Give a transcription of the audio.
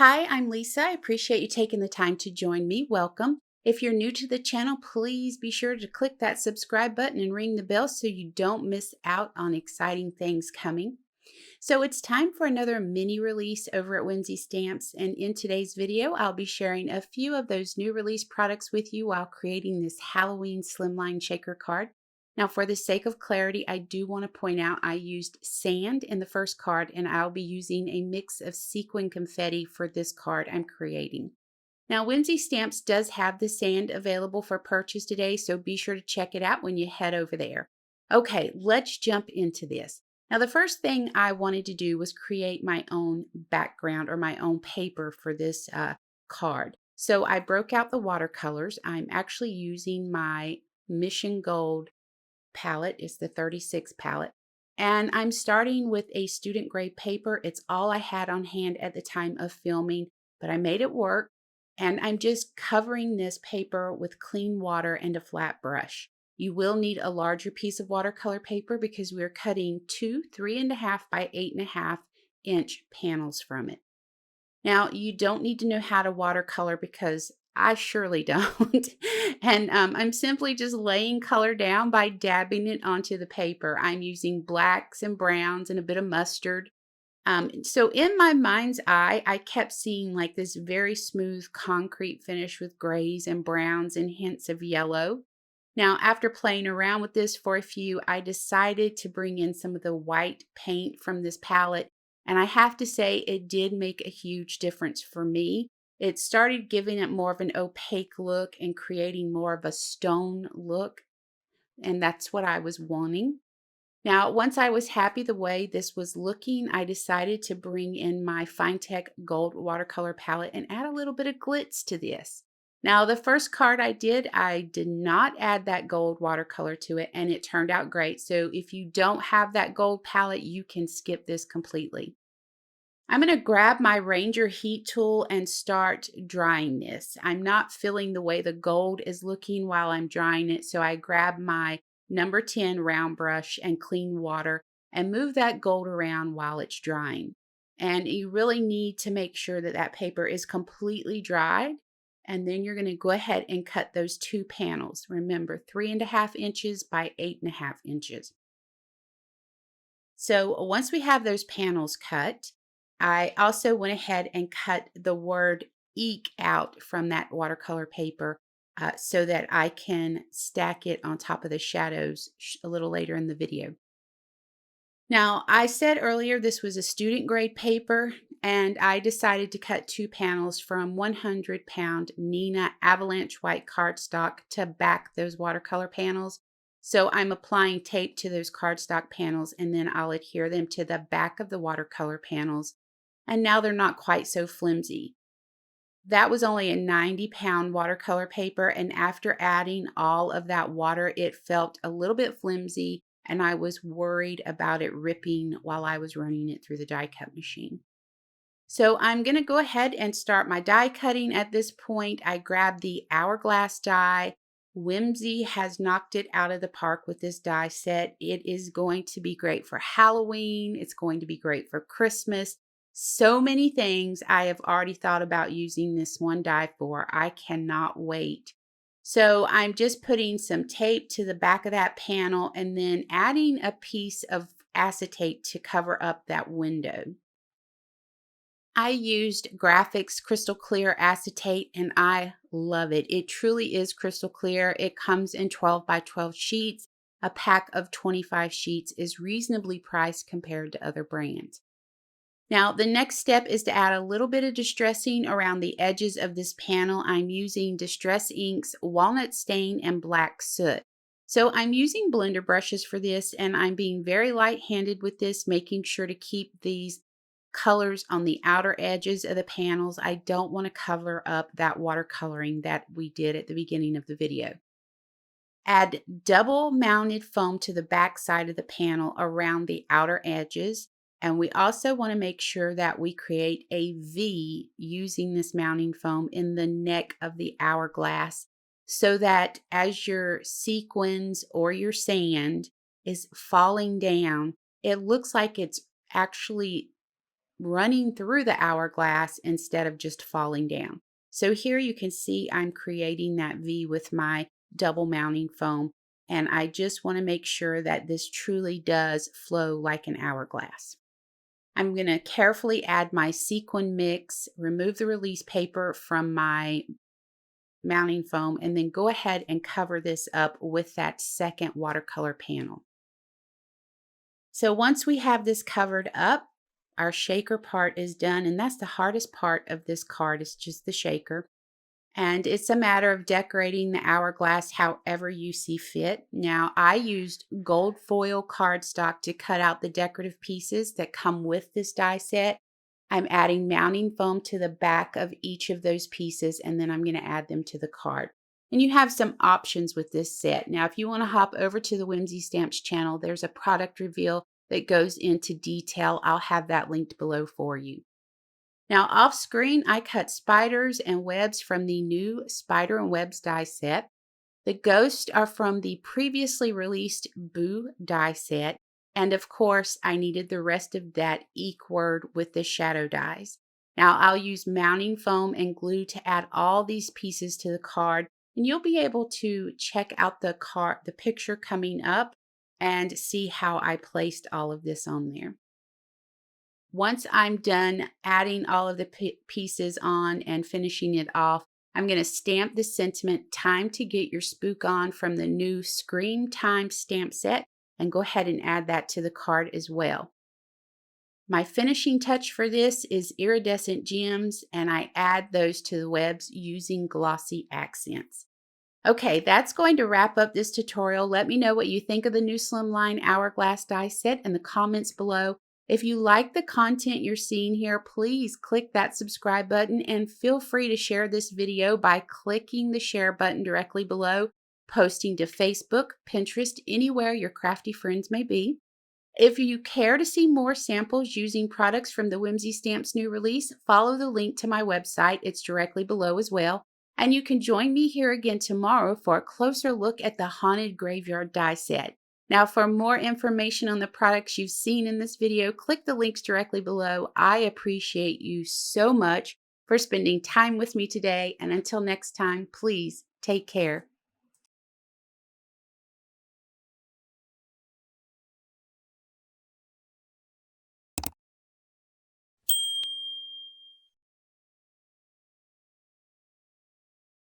Hi, I'm Lisa. I appreciate you taking the time to join me. Welcome. If you're new to the channel, please be sure to click that subscribe button and ring the bell so you don't miss out on exciting things coming. So it's time for another mini release over at Whimsy Stamps, and in today's video, I'll be sharing a few of those new release products with you while creating this Halloween slimline shaker card. Now, for the sake of clarity, I do want to point out I used sand in the first card, and I'll be using a mix of sequin confetti for this card I'm creating. Now, Whimsy Stamps does have the sand available for purchase today, so be sure to check it out when you head over there. Okay, let's jump into this. Now, the first thing I wanted to do was create my own background or my own paper for this card. So I broke out the watercolors. I'm actually using my Mission Gold palette. It's the 36 palette. And I'm starting with a student grade paper. It's all I had on hand at the time of filming, but I made it work. And I'm just covering this paper with clean water and a flat brush. You will need a larger piece of watercolor paper because we're cutting two 3.5 by 8.5 inch panels from it. Now, you don't need to know how to watercolor because I surely don't. And I'm simply just laying color down by dabbing it onto the paper. I'm using blacks and browns and a bit of mustard. So in my mind's eye, I kept seeing like this very smooth concrete finish with grays and browns and hints of yellow. Now, after playing around with this for a few, I decided to bring in some of the white paint from this palette. And I have to say, it did make a huge difference for me. It started giving it more of an opaque look and creating more of a stone look. And that's what I was wanting. Now, once I was happy the way this was looking, I decided to bring in my Finetech Gold watercolor palette and add a little bit of glitz to this. Now, the first card I did not add that gold watercolor to it, and it turned out great. So if you don't have that gold palette, you can skip this completely. I'm going to grab my Ranger heat tool and start drying this. I'm not feeling the way the gold is looking while I'm drying it, so I grab my number 10 round brush and clean water and move that gold around while it's drying. And you really need to make sure that that paper is completely dried. And then you're going to go ahead and cut those two panels. Remember, 3.5 inches by 8.5 inches. So once we have those panels cut, I also went ahead and cut the word "eek" out from that watercolor paper so that I can stack it on top of the shadows a little later in the video. Now, I said earlier this was a student grade paper, and I decided to cut two panels from 100-pound Neenah Avalanche white cardstock to back those watercolor panels. So I'm applying tape to those cardstock panels, and then I'll adhere them to the back of the watercolor panels. And now they're not quite so flimsy. That was only a 90-pound watercolor paper, and after adding all of that water, it felt a little bit flimsy, and I was worried about it ripping while I was running it through the die cut machine. So I'm going to go ahead and start my die cutting at this point. I grabbed the hourglass die. Whimsy has knocked it out of the park with this die set. It is going to be great for Halloween. It's going to be great for Christmas. So many things I have already thought about using this one die for. I cannot wait. So I'm just putting some tape to the back of that panel and then adding a piece of acetate to cover up that window. I used Graphics Crystal Clear acetate and I love it. It truly is crystal clear. It comes in 12 by 12 sheets. A pack of 25 sheets is reasonably priced compared to other brands. Now, the next step is to add a little bit of distressing around the edges of this panel. I'm using Distress Inks, Walnut Stain, and Black Soot. So I'm using blender brushes for this, and I'm being very light-handed with this, making sure to keep these colors on the outer edges of the panels. I don't want to cover up that watercoloring that we did at the beginning of the video. Add double mounted foam to the back side of the panel around the outer edges. And we also want to make sure that we create a V using this mounting foam in the neck of the hourglass so that as your sequins or your sand is falling down, it looks like it's actually running through the hourglass instead of just falling down. So here you can see I'm creating that V with my double mounting foam, and I just want to make sure that this truly does flow like an hourglass. I'm going to carefully add my sequin mix, remove the release paper from my mounting foam, and then go ahead and cover this up with that second watercolor panel. So once we have this covered up, our shaker part is done, and that's the hardest part of this card, is just the shaker. And it's a matter of decorating the hourglass however you see fit. Now, I used gold foil cardstock to cut out the decorative pieces that come with this die set. I'm adding mounting foam to the back of each of those pieces, and then I'm going to add them to the card. And you have some options with this set. Now, if you want to hop over to the Whimsy Stamps channel, there's a product reveal that goes into detail. I'll have that linked below for you. Now, off screen, I cut spiders and webs from the new Spider and Webs die set. The ghosts are from the previously released Boo die set. And of course, I needed the rest of that eek word with the shadow dies. Now, I'll use mounting foam and glue to add all these pieces to the card. And you'll be able to check out the picture coming up and see how I placed all of this on there. Once I'm done adding all of the pieces on and finishing it off, I'm going to stamp the sentiment, "Time to get your spook on," from the new Scream Time stamp set, and go ahead and add that to the card as well. My finishing touch for this is iridescent gems, and I add those to the webs using glossy accents. Okay, that's going to wrap up this tutorial. Let me know what you think of the new Slimline Hourglass die set in the comments below. If you like the content you're seeing here, please click that subscribe button, and feel free to share this video by clicking the share button directly below, posting to Facebook, Pinterest, anywhere your crafty friends may be. If you care to see more samples using products from the Whimsy Stamps new release, follow the link to my website. It's directly below as well. And you can join me here again tomorrow for a closer look at the Haunted Graveyard die set. Now, for more information on the products you've seen in this video, click the links directly below. I appreciate you so much for spending time with me today. And until next time, please take care.